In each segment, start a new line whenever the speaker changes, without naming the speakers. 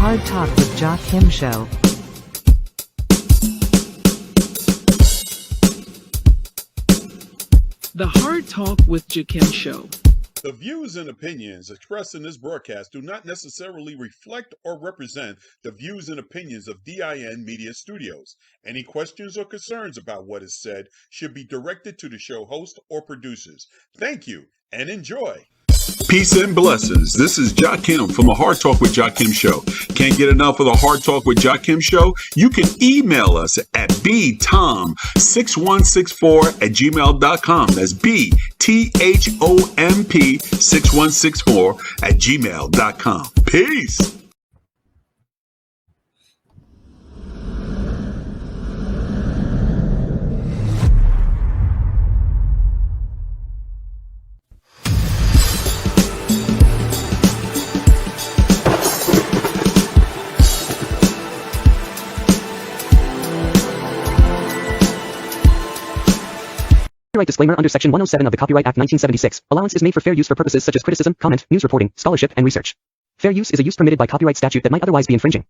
Hard Talk with Jakim Show.
The Hard Talk with Jakim Show.
The views and opinions expressed in this broadcast do not necessarily reflect or represent the views and opinions of DIN Media Studios. Any questions or concerns about what is said should be directed to the show host or producers. Thank you and enjoy. Peace and blessings. This is Jakim from the Hard Talk with Jakim Show. Can't get enough of the Hard Talk with Jakim Show? You can email us at btom6164@gmail.com. That's bthomp6164@gmail.com. Peace.
Copyright disclaimer under Section 107 of the Copyright Act 1976. Allowance is made for fair use for purposes such as criticism, comment, news reporting, scholarship, and research. Fair use is a use permitted by copyright statute that might otherwise be infringing.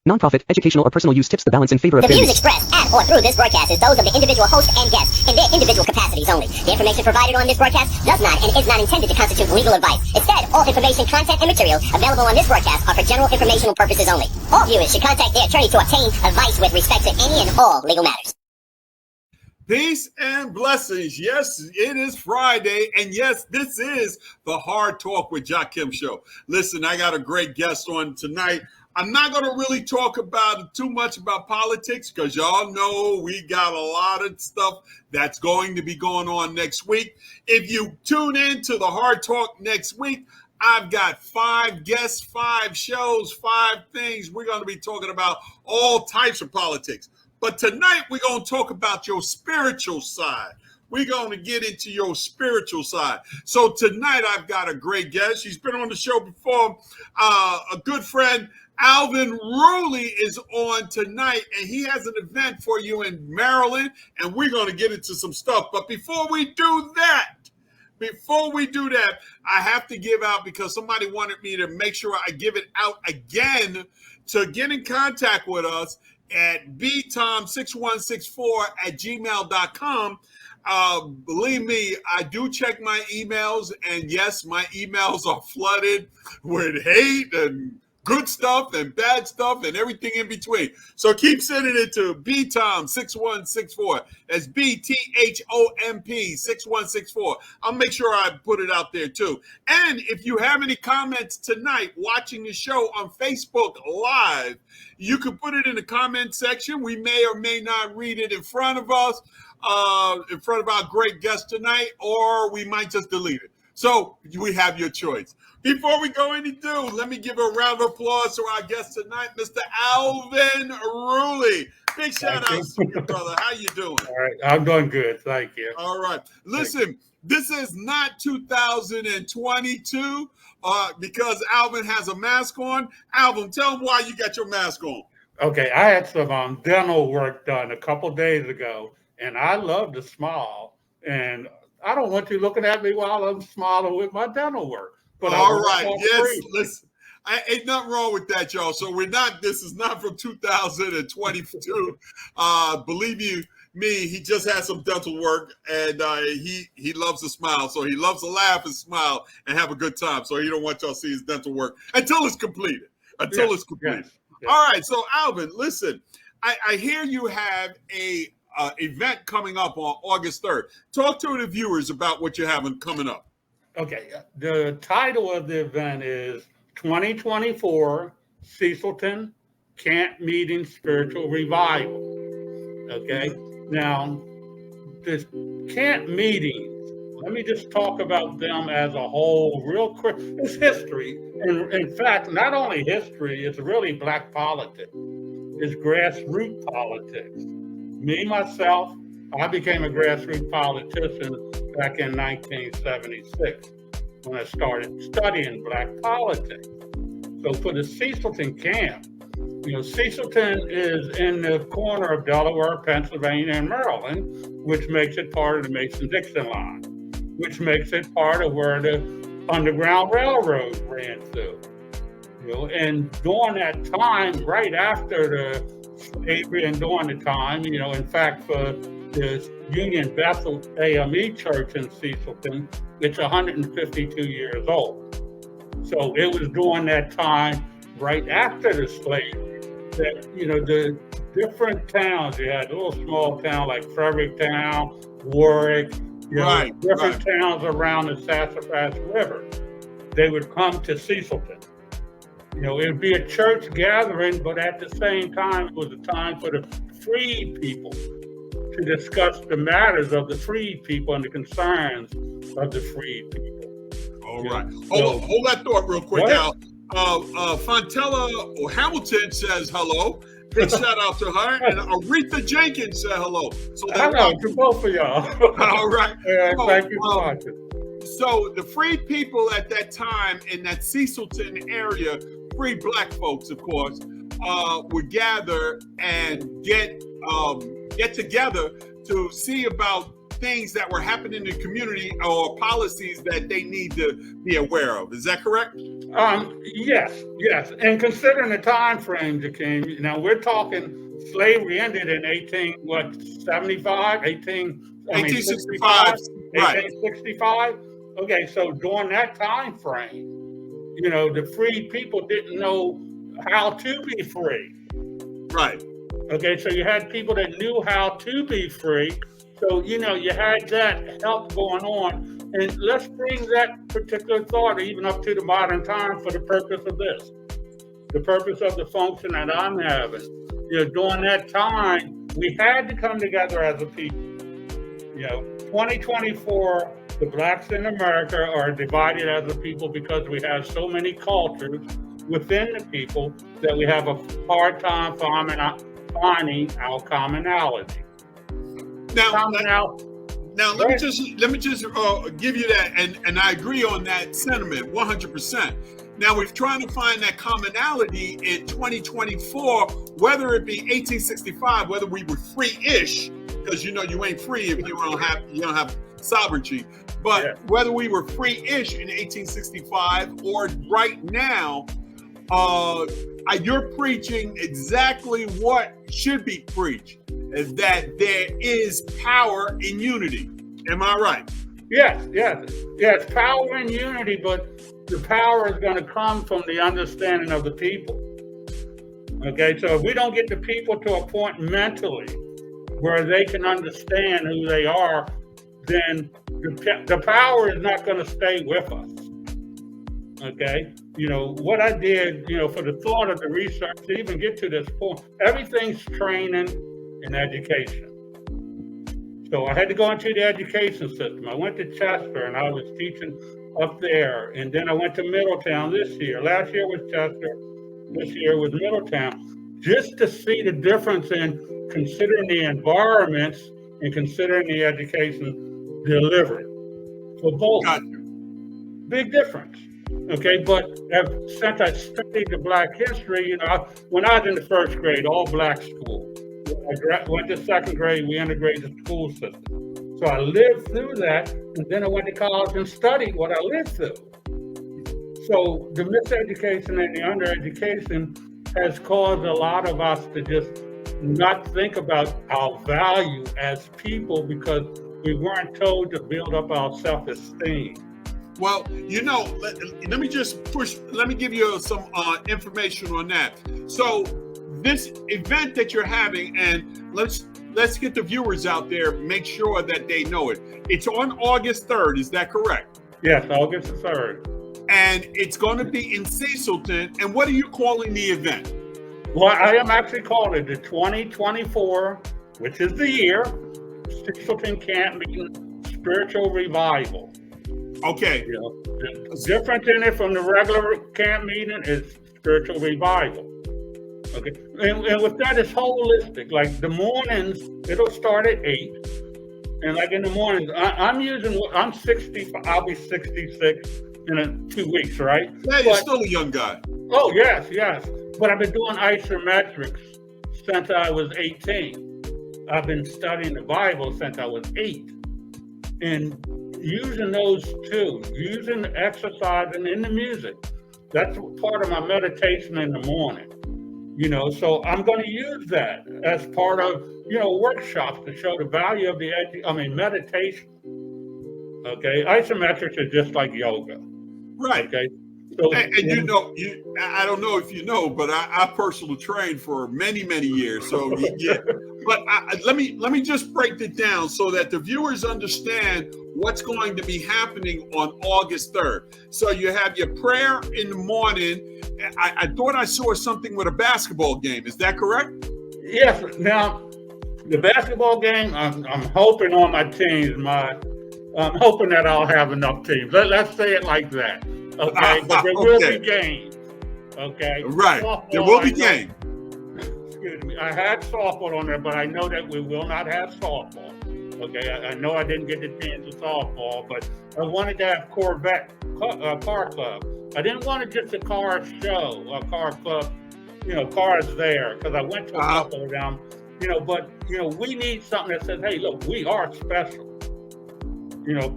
Nonprofit, educational, or personal use tips the balance in favor of fair use.
The views expressed at or through this broadcast is those of the individual host and guests in their individual capacities only. The information provided on this broadcast does not and is not intended to constitute legal advice. Instead, all information, content, and material available on this broadcast are for general informational purposes only. All viewers should contact their attorney to obtain advice with respect to any and all legal matters.
Peace and blessings. Yes, it is Friday. And yes, this is the Hard Talk with Jakim Show. Listen, I got a great guest on tonight. I'm not going to really talk about too much about politics because y'all know we got a lot of stuff that's going to be going on next week. If you tune in to the Hard Talk next week, I've got 5 guests, 5 shows, 5 things. We're going to be talking about all types of politics. But tonight, we're going to talk about your spiritual side. We're going to get into your spiritual side. So tonight, I've got a great guest. She's been on the show before. A good friend, Alvin Ruley, is on tonight, and he has an event for you in Maryland, and we're going to get into some stuff. But before we do that, I have to give out, because somebody wanted me to make sure I give it out again, to get in contact with us at btom6164@gmail.com. Believe me, I do check my emails, and yes, my emails are flooded with hate and good stuff and bad stuff and everything in between. So keep sending it to btom6164. That's BTHOMP 6164. I'll make sure I put it out there too. And if you have any comments tonight watching the show on Facebook Live, you can put it in the comment section. We may or may not read it in front of us, in front of our great guest tonight, or we might just delete it. So we have your choice. Before we go any further, let me give a round of applause to our guest tonight, Mr. Alvin Ruley. Big shout out to you, brother. How you doing?
All right, I'm doing good. Thank you.
All right. Listen, this is not 2022 because Alvin has a mask on. Alvin, tell him why you got your mask on.
Okay, I had some dental work done a couple days ago, and I love to smile. And I don't want you looking at me while I'm smiling with my dental work. But
all right. Yes. Listen, ain't nothing wrong with that, y'all. So this is not from 2022. Believe you me, he just had some dental work, and he loves to smile. So he loves to laugh and smile and have a good time. So he don't want y'all to see his dental work until it's completed. Yes. All right. So Alvin, listen, I hear you have a event coming up on August 3rd. Talk to the viewers about what you're having coming up.
Okay, the title of the event is 2024 Cecilton Camp Meeting Spiritual Revival. Okay, now this camp meetings, let me just talk about them as a whole real quick. It's history. And in fact, not only history, it's really Black politics. It's grassroots politics. Me, myself, I became a grassroots politician back in 1976 when I started studying Black politics. So for the Cecilton camp, Cecilton is in the corner of Delaware, Pennsylvania, and Maryland, which makes it part of the Mason-Dixon line, which makes it part of where the Underground Railroad ran through. And during that time, right after the slavery and during the time, in fact, for the Union Bethel AME Church in Cecilton, it's 152 years old. So it was during that time, right after the slavery, that, the different towns, you had a little small town like Fredericktown, Warwick, different towns around the Sassafras River. They would come to Cecilton. It would be a church gathering, but at the same time, it was a time for the freed people to discuss the matters of the freed people and the concerns of the freed people.
All right. Hold that thought real quick now. Fontella or Hamilton says hello. Big shout out to her. And Aretha Jenkins said hello. So
hello to both of y'all.
All right.
Thank you for watching.
So the freed people at that time in that Cecilton area, free Black folks, of course, would gather and get together to see about things that were happening in the community or policies that they need to be aware of. Is that correct? Yes. And considering the time frame, Jakim, now we're talking slavery ended in 1865? 1865.
1865. Okay, so during that time frame, the freed people didn't know how to be free.
Right.
Okay, so you had people that knew how to be free. So, you had that help going on. And let's bring that particular thought even up to the modern time for the purpose of this. The purpose of the function that I'm having. During that time, we had to come together as a people. 2024, the Blacks in America are divided as a people because we have so many cultures within the people that we have a hard time finding our commonality.
Now let me just give you that, and I agree on that sentiment 100%. Now we're trying to find that commonality in 2024, whether it be 1865, whether we were free-ish, because you ain't free if you don't have sovereignty. But whether we were free-ish in 1865 or right now, you're preaching exactly what should be preached, is that there is power in unity. Am I right?
Yes, power in unity, but the power is going to come from the understanding of the people. Okay, so if we don't get the people to a point mentally where they can understand who they are, then the power is not going to stay with us. Okay, what I did, for the thought of the research to even get to this point, everything's training and education. So I had to go into the education system. I went to Chester and I was teaching up there. And then I went to Middletown this year. Last year was Chester. This year was Middletown. Just to see the difference in considering the environments and considering the education delivered for both. Big difference. Okay, but since I studied the Black history, when I was in the first grade, all Black school. I went to second grade, we integrated the school system. So I lived through that, and then I went to college and studied what I lived through. So the miseducation and the undereducation has caused a lot of us to just not think about our value as people because we weren't told to build up our self-esteem.
Well, let me just let me give you some information on that. So this event that you're having, and let's get the viewers out there, make sure that they know it. It's on August 3rd, is that correct?
Yes, August the 3rd.
And it's going to be in Cecilton. And what are you calling the event?
Well, I am actually calling it the 2024, which is the year, Cecilton Camp Meeting Spiritual Revival.
Okay.
The difference in it from the regular camp meeting is spiritual revival. Okay. And with that, it's holistic. Like the mornings, it'll start at 8. And like in the mornings, I'm 60, I'll be 66 in 2 weeks, right?
Yeah, you're still a young guy.
Oh, yes. But I've been doing isometrics since I was 18. I've been studying the Bible since I was 8. And using those two, using the exercise and in the music, That's part of my meditation in the morning. So I'm going to use that as part of, workshops to show the value of meditation. Okay. Isometrics is just like yoga.
Right.
Okay. So,
and I don't know if you know, but I personally trained for many, many years. So yeah, but let me just break it down so that the viewers understand what's going to be happening on August 3rd. So you have your prayer in the morning. I thought I saw something with a basketball game. Is that correct?
Yes. Now, the basketball game, I'm hoping on my teams. I'm hoping that I'll have enough teams. Let's say it like that. Okay, but there will be games. Okay,
right.
Softball,
there will be games.
Excuse me. I had softball on there, but I know that we will not have softball. Okay, I know I didn't get the chance of softball, but I wanted to have Corvette car club. I didn't want it just a car show, a car club, cars there, because I went to a couple of them, but we need something that says, hey, look, we are special.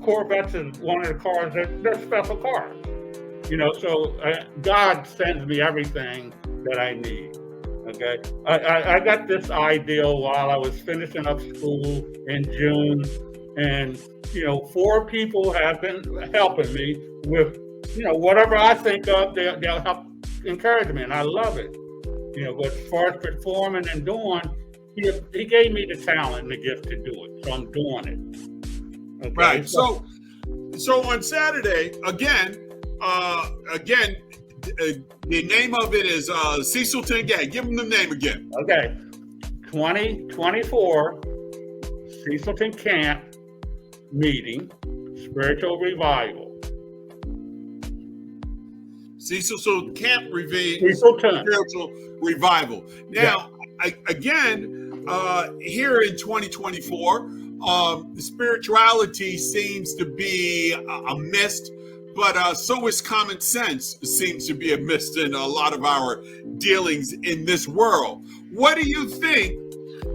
Corvettes is one of the cars they're special cars. So God sends me everything that I need. Okay, I got this ideal while I was finishing up school in June, and 4 people have been helping me with whatever I think of. They'll help encourage me, and I love it. But as far as performing and doing, he gave me the talent and the gift to do it, so I'm doing it. Okay?
Right. So on Saturday again. The name of it is Cecilton Gang. Give them the name again.
Okay. 2024 Cecilton Camp Meeting, Spiritual Revival.
Cecilton Camp
Cecilton.
Spiritual Revival. Now, here in 2024, spirituality seems to be a mist. But so is common sense seems to be a mist in a lot of our dealings in this world. What do you think?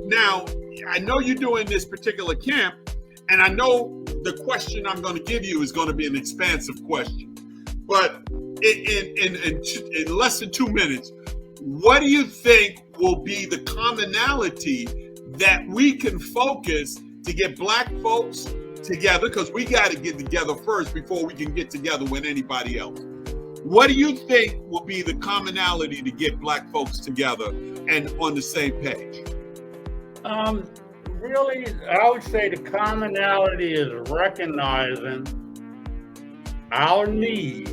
Now, I know you're doing this particular camp, and I know the question I'm going to give you is going to be an expansive question. But in less than 2 minutes, what do you think will be the commonality that we can focus to get Black folks together, because we got to get together first before we can get together with anybody else? What do you think will be the commonality to get Black folks together and on the same page?
Really, I would say the commonality is recognizing our need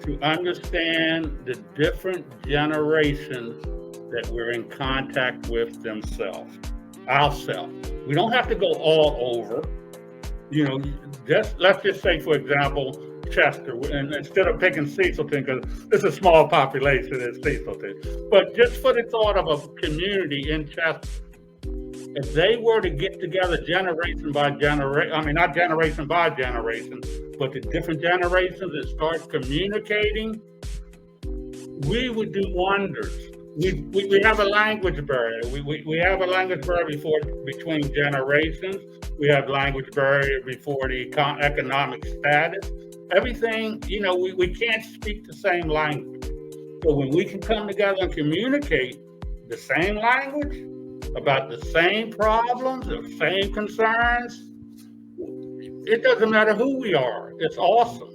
to understand the different generations that we're in contact with themselves. Ourselves. We don't have to go all over. Let's just say, for example, Chester, and instead of picking Cecilton, because it's a small population in Cecilton, but just for the thought of a community in Chester, if they were to get together generation by generation, not generation by generation, but the different generations and start communicating, we would do wonders. We have a language barrier. We have a language barrier between generations. We have language barrier before the economic status. Everything, we can't speak the same language. So when we can come together and communicate the same language about the same problems, the same concerns, it doesn't matter who we are. It's awesome.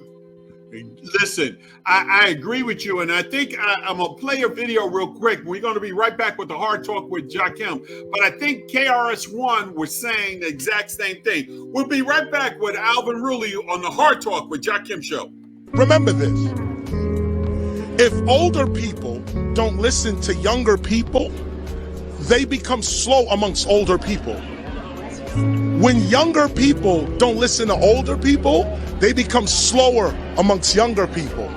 Listen, I agree with you, and I think I'm going to play a video real quick. We're going to be right back with the Hard Talk with Jakim, but I think KRS-One was saying the exact same thing. We'll be right back with Alvin Ruley on the Hard Talk with Jakim show.
Remember this. If older people don't listen to younger people, they become slow amongst older people. When younger people don't listen to older people, they become slower amongst younger people.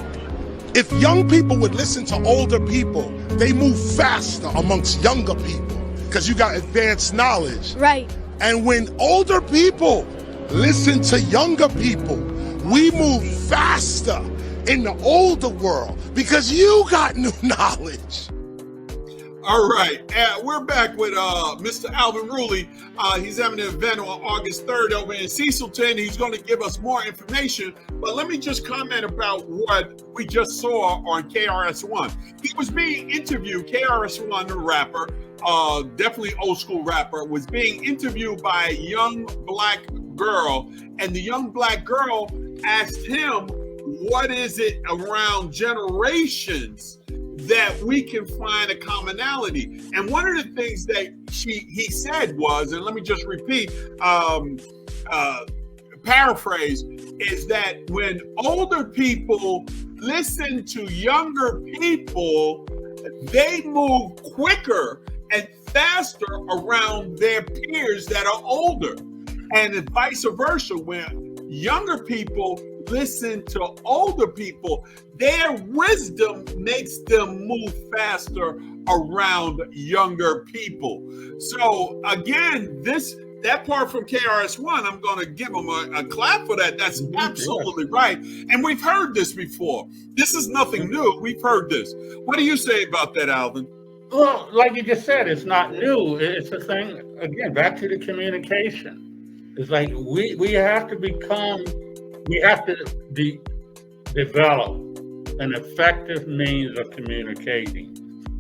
If young people would listen to older people, they move faster amongst younger people because you got advanced knowledge.
Right.
And when older people listen to younger people, we move faster in the older world because you got new knowledge.
All right, we're back with Mr. Alvin Ruley. He's having an event on August 3rd over in Cecilton. He's going to give us more information, but let me just comment about what we just saw on KRS-One. He was being interviewed, KRS-One, the rapper, definitely old school rapper, was being interviewed by a young black girl, and the young black girl asked him, what is it around generations that we can find a commonality? And one of the things that he said was, and let me just repeat, paraphrase, is that when older people listen to younger people, they move quicker and faster around their peers that are older, and vice versa. When younger people listen to older people, their wisdom makes them move faster around younger people. So again, that part from KRS-One, I'm going to give him a clap for that. That's absolutely right. And we've heard this before. This is nothing new. We've heard this. What do you say about that, Alvin?
Well, like you just said, it's not new. It's a thing, again, back to the communication. It's like we have to develop an effective means of communicating,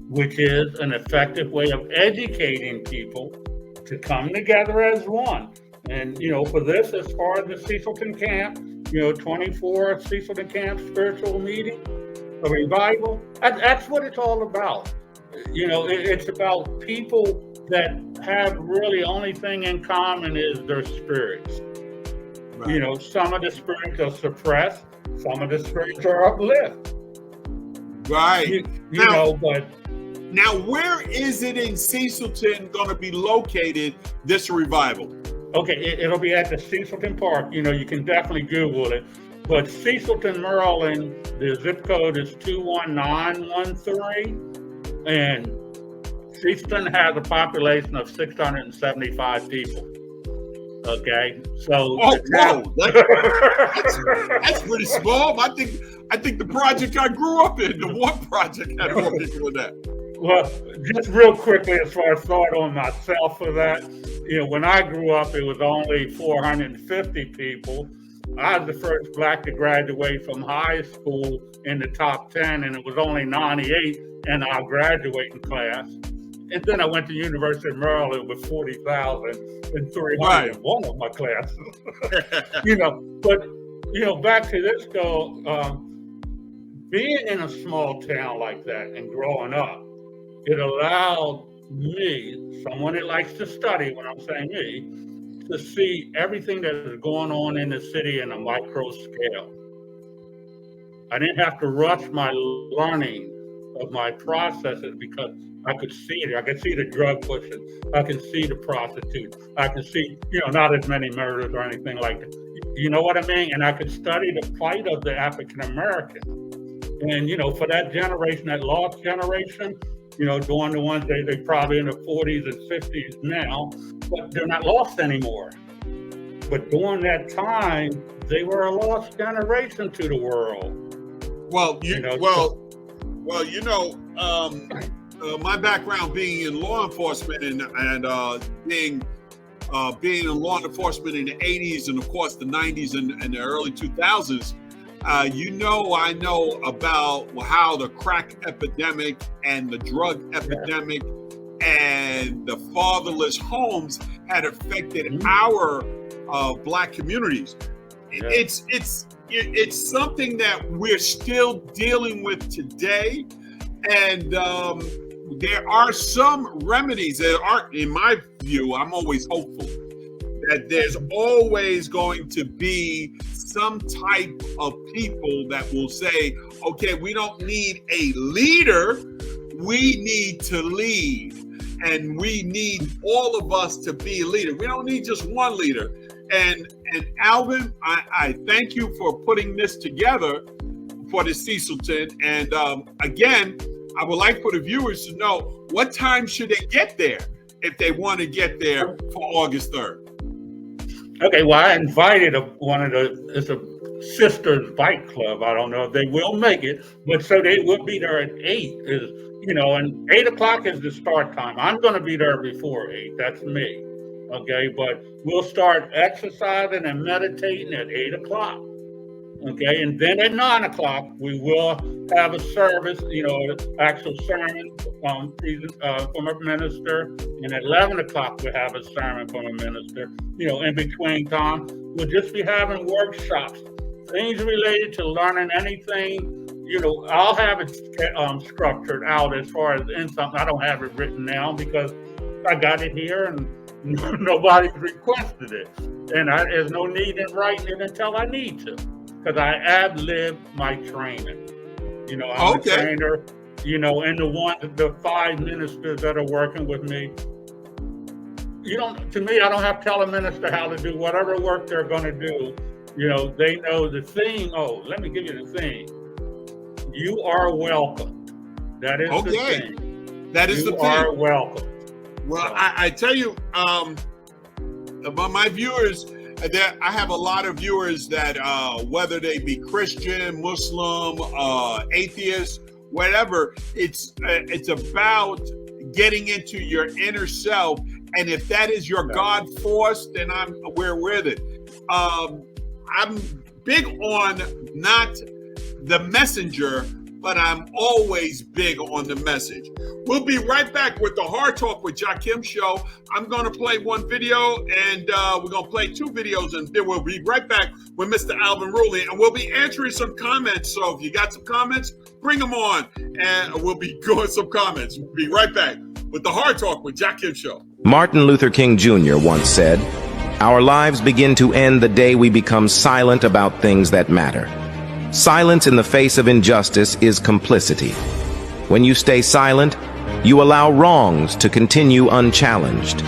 which is an effective way of educating people to come together as one. And, for this, as far as the Cecilton camp, 24 Cecilton camp spiritual meeting, a revival, that's what it's all about. It's about people that have really only thing in common is their spirits. Right. Some of the spirits are suppressed, some of the spirits are uplift.
Right.
But
now, where is it in Cecilton going to be located, this revival?
Okay, it'll be at the Cecilton Park. You can definitely Google it. But Cecilton, Maryland, the zip code is 21913. And Cecilton has a population of 675 people. Okay, so
that's pretty small. I think the project I grew up in, the one project, had more people than that.
Well, just real quickly, as far as thought on myself for that, when I grew up, it was only 450 people. I was the first black to graduate from high school in the top 10, and it was only 98 in our graduating class. And then I went to University of Maryland with 40,300 in one of my classes. But back to this though, being in a small town like that and growing up, it allowed me, someone that likes to study, when I'm saying me, to see everything that is going on in the city in a micro scale. I didn't have to rush my learning of my processes because I could see it. I could see the drug pushing. I can see the prostitutes. I can see, not as many murders or anything like that. You know what I mean? And I could study the plight of the African American. And, for that generation, that lost generation, during the ones they probably in the 40s and 50s now, but they're not lost anymore. But during that time, they were a lost generation to the world.
My background being in law enforcement and being in law enforcement in the 80s and of course the 90s and the early 2000s, I know about how the crack epidemic and the drug epidemic and the fatherless homes had affected our black communities. Yeah. It's something that we're still dealing with today, and there are some remedies that are, in my view, I'm always hopeful that there's always going to be some type of people that will say, okay, we don't need a leader, we need to lead. And we need all of us to be a leader. We don't need just one leader. And Alvin, I thank you for putting this together for the Cecilton. And again, I would like for the viewers to know, what time should they get there if they want to get there for August 3rd?
Okay, well, I invited it's a Sisters Bike Club. I don't know if they will make it, but so they will be there at 8 is, and 8 o'clock is the start time. I'm going to be there before 8. That's me. Okay. But we'll start exercising and meditating at 8 o'clock. Okay. And then at 9 o'clock, we will have a service, actual sermon from a minister. And at 11 o'clock, we'll have a sermon from a minister. In between time, we'll just be having workshops, things related to learning anything. I'll have it structured out as far as in something. I don't have it written down because I got it here and nobody's requested it. And there's no need in writing it until I need to, because I ad-lib my training. I'm a trainer, and the 5 ministers that are working with me. To me, I don't have to tell a minister how to do whatever work they're going to do. They know the thing. Oh, let me give you the thing. You are welcome. That is the thing.
That is the thing.
You are welcome.
Well, I tell you, about my viewers, I have a lot of viewers that, whether they be Christian, Muslim, atheist, whatever, it's about getting into your inner self. And if that is your God force, then we're with it. I'm big on not the messenger, but I'm always big on the message. We'll be right back with the Hard Talk with Jakim show. I'm going to play one video, and we're going to play 2 videos, and then we'll be right back with Mr. Alvin Ruley, and we'll be answering some comments. So if you got some comments, bring them on, and we'll be doing some comments. We'll be right back with the Hard Talk with Jakim show.
Martin Luther King Jr. once said, "Our lives begin to end the day we become silent about things that matter. Silence in the face of injustice is complicity. When you stay silent, you allow wrongs to continue unchallenged.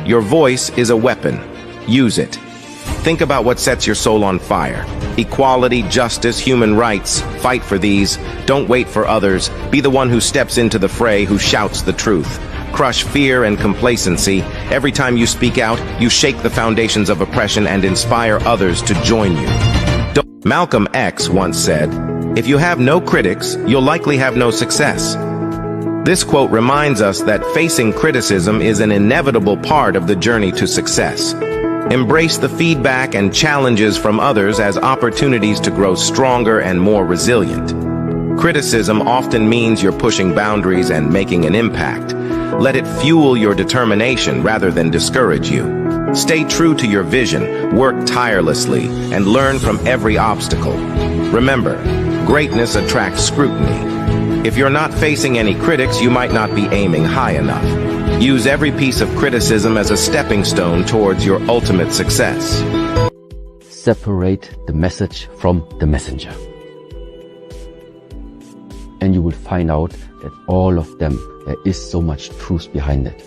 Your voice is a weapon. Use it. Think about what sets your soul on fire. Equality, justice, human rights. Fight for these. Don't wait for others. Be the one who steps into the fray, who shouts the truth. Crush fear and complacency. Every time you speak out, you shake the foundations of oppression and inspire others to join you." Malcolm X once said, "If you have no critics, you'll likely have no success." This quote reminds us that facing criticism is an inevitable part of the journey to success. Embrace the feedback and challenges from others as opportunities to grow stronger and more resilient. Criticism often means you're pushing boundaries and making an impact. Let it fuel your determination rather than discourage you. Stay true to your vision, work tirelessly, and learn from every obstacle. Remember, greatness attracts scrutiny. If you're not facing any critics, you might not be aiming high enough. Use every piece of criticism as a stepping stone towards your ultimate success.
Separate the message from the messenger. And you will find out that all of them, there is so much truth behind it.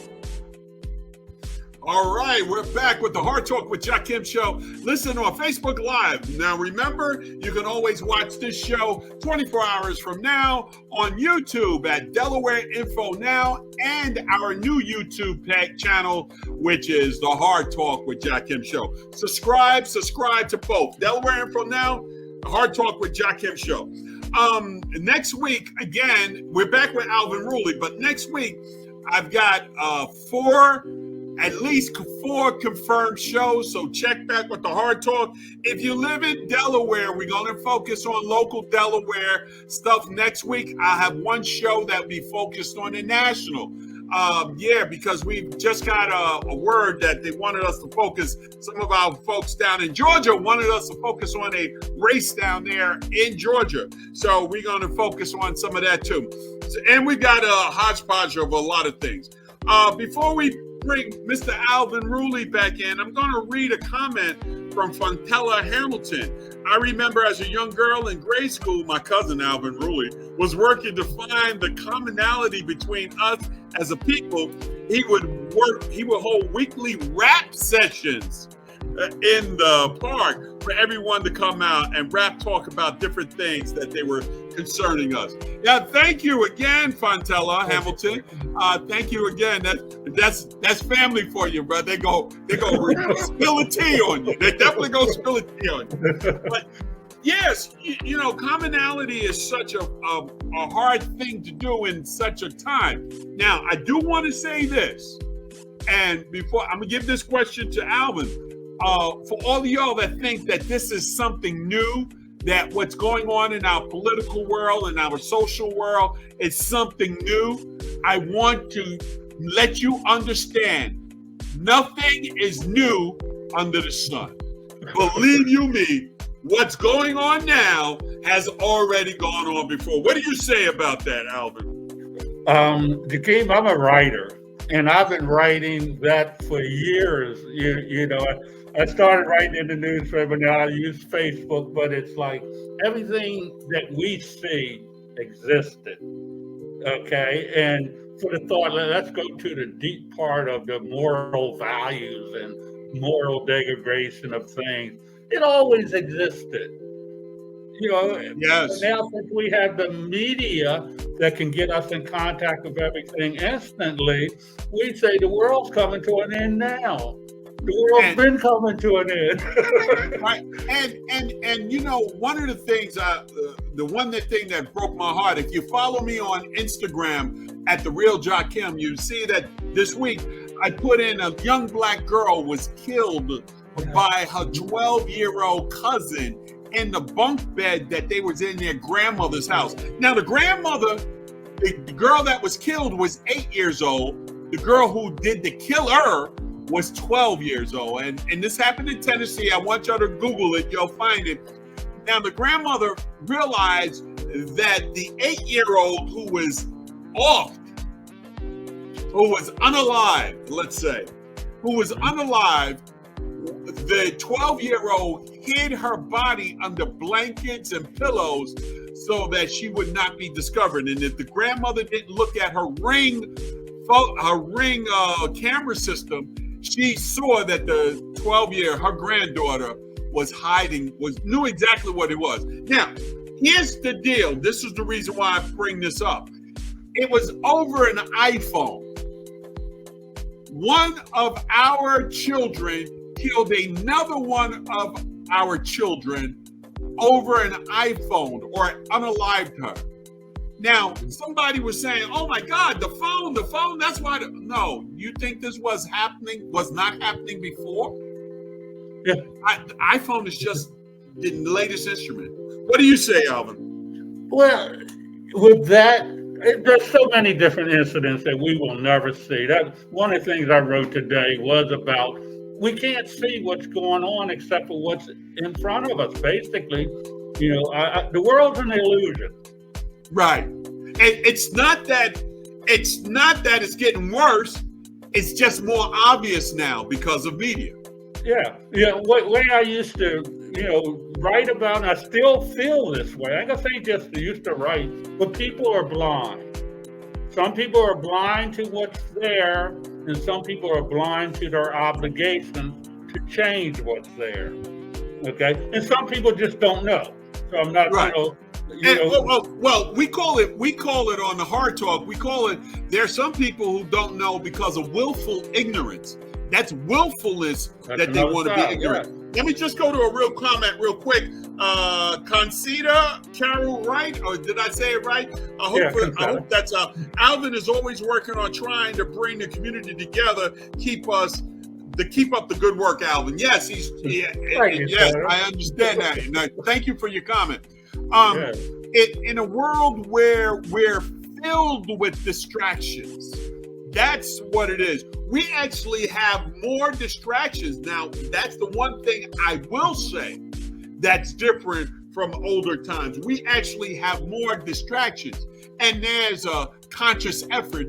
All right, we're back with the Hard Talk with Jakim show. Listen on Facebook Live. Now, remember, you can always watch this show 24 hours from now on YouTube at Delaware Info Now and our new YouTube channel, which is the Hard Talk with Jakim show. Subscribe to both Delaware Info Now, the Hard Talk with Jakim show. Next week, again, we're back with Alvin Ruley, but next week, I've got at least 4 confirmed shows, so check back with the Hard Talk. If you live in Delaware, we're going to focus on local Delaware stuff next week. I have one show that we focused on the national. Because we've just got a word that they wanted us to focus. Some of our folks down in Georgia wanted us to focus on a race down there in Georgia. So we're going to focus on some of that too. And we got a hodgepodge of a lot of things. Before we bring Mr. Alvin Ruley back in, I'm going to read a comment from Fontella Hamilton. I remember as a young girl in grade school, my cousin Alvin Ruley was working to find the commonality between us as a people. He would hold weekly rap sessions in the park for everyone to come out and rap talk about different things that they were concerning us. Yeah, thank you again, Fontella Hamilton. Thank you again. That's family for you, bro. They go spill a tea on you. They definitely go spill a tea on you. Yes, you know, commonality is such a hard thing to do in such a time. Now, I do want to say this, and before I'm gonna give this question to Alvin, for all of y'all that think that this is something new, that what's going on in our political world and our social world is something new, I want to let you understand nothing is new under the sun. Believe you me, what's going on now has already gone on before. What do you say about that, Alvin?
Jakim, I'm a writer, and I've been writing that for years. You know, I started writing in the newspaper. Now I use Facebook, but it's like everything that we see existed. Okay, and for the thought, let's go to the deep part of the moral values and moral degradation of things. It always existed. You know,
Yes.
now since we have the media that can get us in contact with everything instantly, we say the world's coming to an end now. The world's been coming to an end.
Right. And you know, one of the things, thing that broke my heart, if you follow me on Instagram at The Real Jakim, you see that this week I put in a young black girl was killed by her 12-year-old cousin in the bunk bed that they was in their grandmother's house. Now, the grandmother, the girl that was killed was 8 years old. The girl who did the killer was 12 years old. And this happened in Tennessee. I want y'all to Google it. You'll find it. Now, the grandmother realized that the 8-year-old who was off, who was unalive, let's say, who was unalive, the 12-year-old hid her body under blankets and pillows so that she would not be discovered. And if the grandmother didn't look at her ring camera system, she saw that the 12-year, her granddaughter was hiding, knew exactly what it was. Now, here's the deal. This is the reason why I bring this up. It was over an iPhone. One of our children killed another one of our children over an iPhone or unalived her. Now, somebody was saying, oh my God, the phone, that's why. No, you think this was not happening before?
Yeah.
The iPhone is just the latest instrument. What do you say, Alvin?
Well, with that, there's so many different incidents that we will never see. That one of the things I wrote today was about we can't see what's going on except for what's in front of us. Basically, you know, the world's an illusion.
Right. And it's not that it's getting worse. It's just more obvious now because of media.
Yeah. Way I used to, write about, and I still feel this way. I ain't gonna say just used to write, but people are blind. Some people are blind to what's there, and some people are blind to their obligation to change what's there. Okay, and some people just don't know. So I'm not,
right. Well, we call it on the Hard Talk. We call it. There are some people who don't know because of willful ignorance. That's willfulness that they want to be ignorant. Yeah. Let me just go to a real comment real quick. Concita Carol, right? Or did I say it right? I hope that's Alvin is always working on trying to bring the community together, keep up the good work, Alvin. Yes, yes, I understand that. Now, thank you for your comment. In a world where we're filled with distractions, that's what it is. We actually have more distractions. Now, that's the one thing I will say that's different from older times. We actually have more distractions. And there's a conscious effort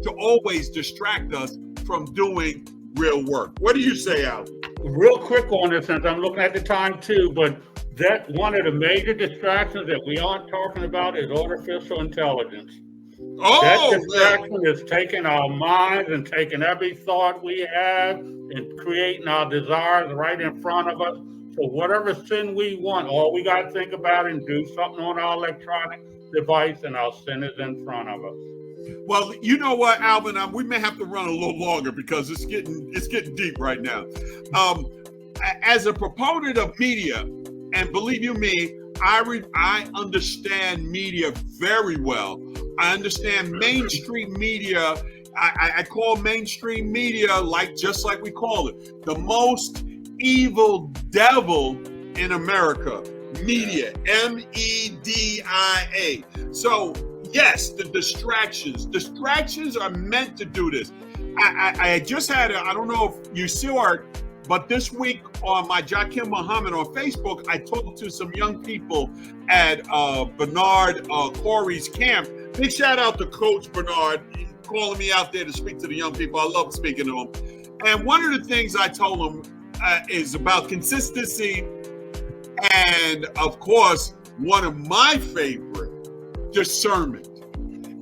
to always distract us from doing real work. What do you say, Alvin?
Real quick on this, since I'm looking at the time too, but that one of the major distractions that we aren't talking about is artificial intelligence. That distraction is taking our minds and taking every thought we have and creating our desires right in front of us. So whatever sin we want, all we got to think about and do something on our electronic device, and our sin is in front of us.
Well, you know what, Alvin? We may have to run a little longer because it's getting deep right now. As a proponent of media, And believe you me, I understand media very well. I understand mainstream media. I call mainstream media just like we call it, the most evil devil in America. Media, MEDIA. So yes, the distractions are meant to do this. I just had I don't know if you saw it, but this week on my Jakim Muhammad on Facebook, I talked to some young people at Bernard Corey's camp. Big shout out to Coach Bernard, calling me out there to speak to the young people. I love speaking to them. And one of the things I told them is about consistency. And of course, one of my favorite, discernment.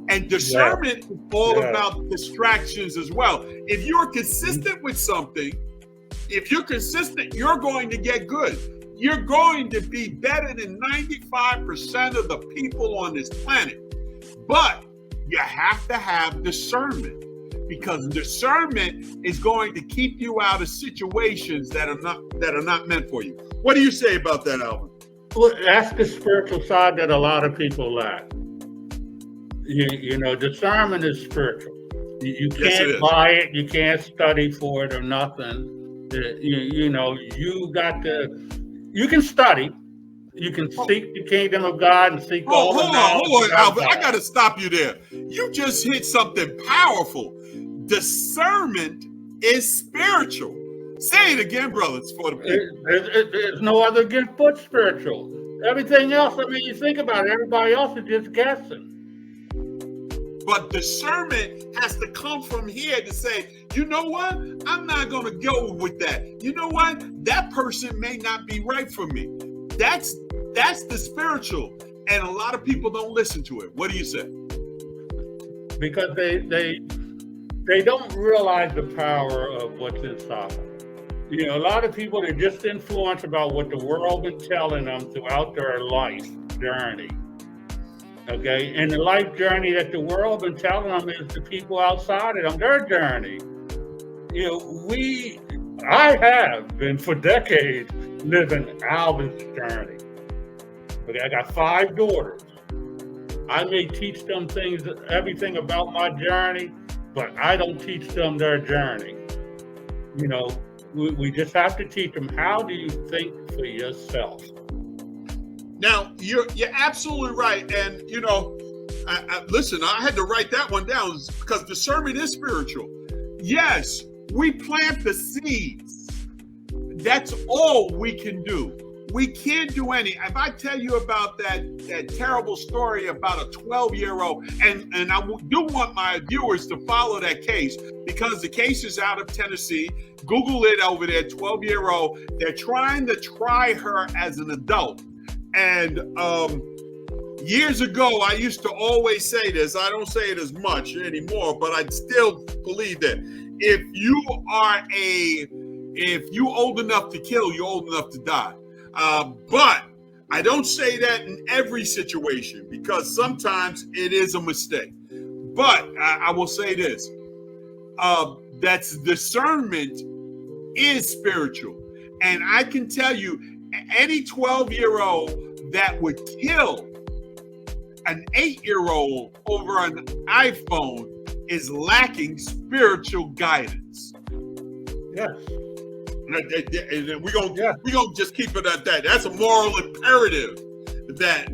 And discernment is all about distractions as well. If you're consistent with something, if you're consistent, you're going to get good. You're going to be better than 95% of the people on this planet. But you have to have discernment, because discernment is going to keep you out of situations that are not meant for you. What do you say about that, Alvin?
Well, that's the spiritual side that a lot of people lack. You know, discernment is spiritual. You can't buy it. You can't study for it or nothing. You know, you can study. You can seek the kingdom of God and seek all the knowledge.
Hold on, Alvin. I got to stop you there. You just hit something powerful. Discernment is spiritual. Say it again, brothers, for the people.
There's no other gift but spiritual. Everything else, I mean, you think about it, everybody else is just guessing.
But discernment has to come from here to say, you know what? I'm not going to go with that. You know what? That person may not be right for me. That's the spiritual. And a lot of people don't listen to it. What do you say?
Because they don't realize the power of what's inside them. You know, a lot of people are just influenced about what the world been telling them throughout their life journey. Okay, and the life journey that the world been telling them is the people outside of them, their journey. You know, I have been for decades living Alvin's journey. Okay, I got 5 daughters. I may teach them everything about my journey, but I don't teach them their journey. You know, we just have to teach them, how do you think for yourself?
Now, you're absolutely right. And, you know, listen, I had to write that one down because discernment is spiritual. Yes, we plant the seeds. That's all we can do. We can't do any. If I tell you about that terrible story about a 12-year-old, and I do want my viewers to follow that case, because the case is out of Tennessee. Google it over there, 12-year-old. They're trying to try her as an adult. And years ago, I used to always say this. I don't say it as much anymore, but I still believe that if you old enough to kill, you're old enough to die. But I don't say that in every situation, because sometimes it is a mistake. But I will say this, that's discernment is spiritual. And I can tell you, any 12-year-old that would kill an 8-year-old over an iPhone is lacking spiritual guidance.
Yes.
And we're gonna just keep it at that. That's a moral imperative that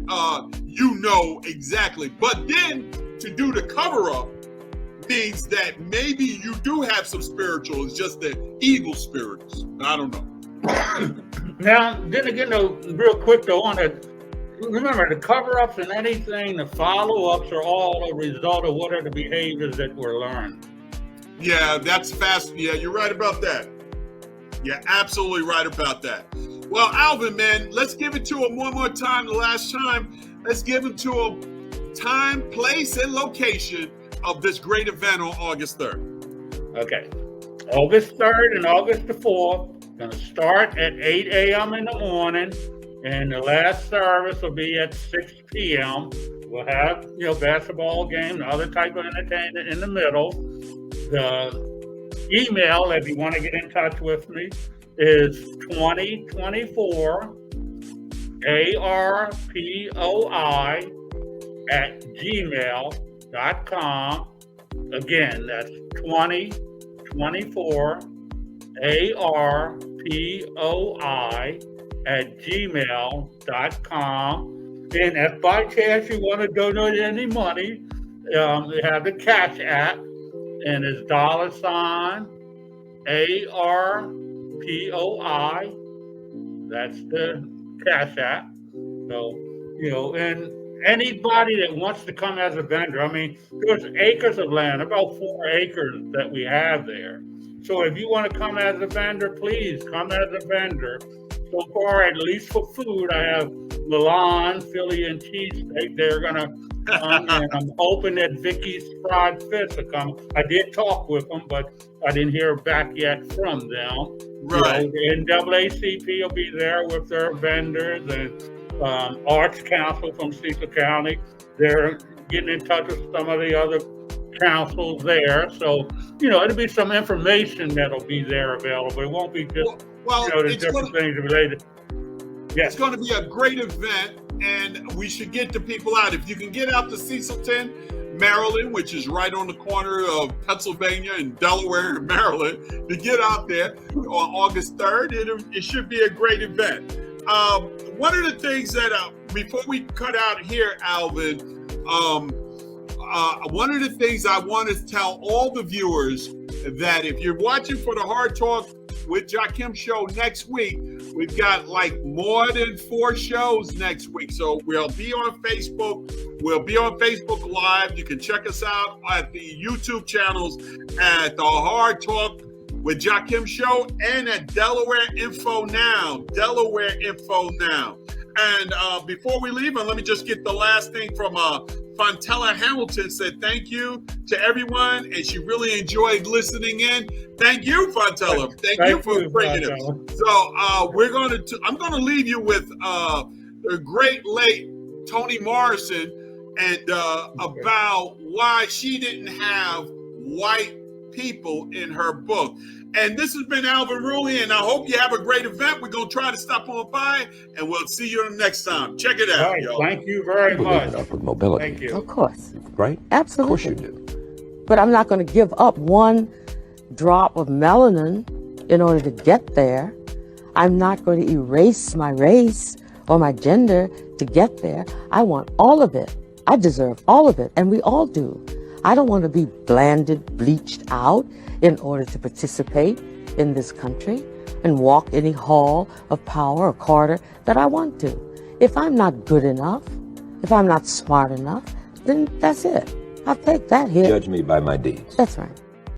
you know exactly. But then to do the cover up means that maybe you do have some spiritual. It's just the evil spirits. I don't know.
Now, then again, though, real quick though, on that, remember the cover-ups and anything, the follow-ups are all a result of what are the behaviors that were learned.
Yeah, that's fast. Yeah, you're right about that. You're absolutely right about that. Well, Alvin, man, let's give it to him one more time. The last time, let's give it to him time, place, and location of this great event on August 3rd.
Okay. August 3rd and August the 4th. Going to start at 8 a.m. in the morning, and the last service will be at 6 p.m. We'll have, you know, basketball game and other type of entertainment in the middle. The email, if you want to get in touch with me, is 2024 arpoi@gmail.com. Again, that's 2024 arpoi@gmail.com. And if by chance you want to donate any money, you have the Cash App, and it's $ARPOI. That's the Cash App. So, and anybody that wants to come as a vendor, I mean, there's acres of land, about 4 acres that we have there. So if you want to come as a vendor, please come as a vendor. So far, at least for food, I have Milan, Philly, and cheesesteak. They're going to come, and I'm hoping that Vicky's fried fish will come. I did talk with them, but I didn't hear back yet from them.
Right.
The NAACP will be there with their vendors, and Arts Council from Cecil County. They're getting in touch with some of the other councils there. So, it'll be some information that'll be there available. It won't be just, the different things related. Yes.
It's going to be a great event, and we should get the people out. If you can get out to Cecilton, Maryland, which is right on the corner of Pennsylvania and Delaware and Maryland, to get out there on August 3rd, it should be a great event. One of the things that, before we cut out here, Alvin, one of the things I want to tell all the viewers that if you're watching for the Hard Talk with Jakim show next week, we've got like more than 4 shows next week. So we'll be on Facebook. We'll be on Facebook Live. You can check us out at the YouTube channels at the Hard Talk with Jakim show and at Delaware Info Now. And before we leave, let me just get the last thing from Fontella Hamilton. Said thank you to everyone, and she really enjoyed listening in. Thank you, Fontella. Thank you for bringing it. So I'm going to leave you with the great late Toni Morrison and about why she didn't have white people in her book. And this has been Alvin Ruley, and I hope you have a great event. We're going to try to stop on by, and we'll see you next time. Check it out,
right,
y'all.
Thank you very much.
Upward mobility.
Thank you.
Of course.
Right?
Absolutely.
Of course you do.
But I'm not going to give up one drop of melanin in order to get there. I'm not going to erase my race or my gender to get there. I want all of it. I deserve all of it, and we all do. I don't want to be blanded, bleached out in order to participate in this country and walk any hall of power or corridor that I want to. If I'm not good enough, if I'm not smart enough, then that's it. I'll take that hit.
Judge me by my deeds.
That's right.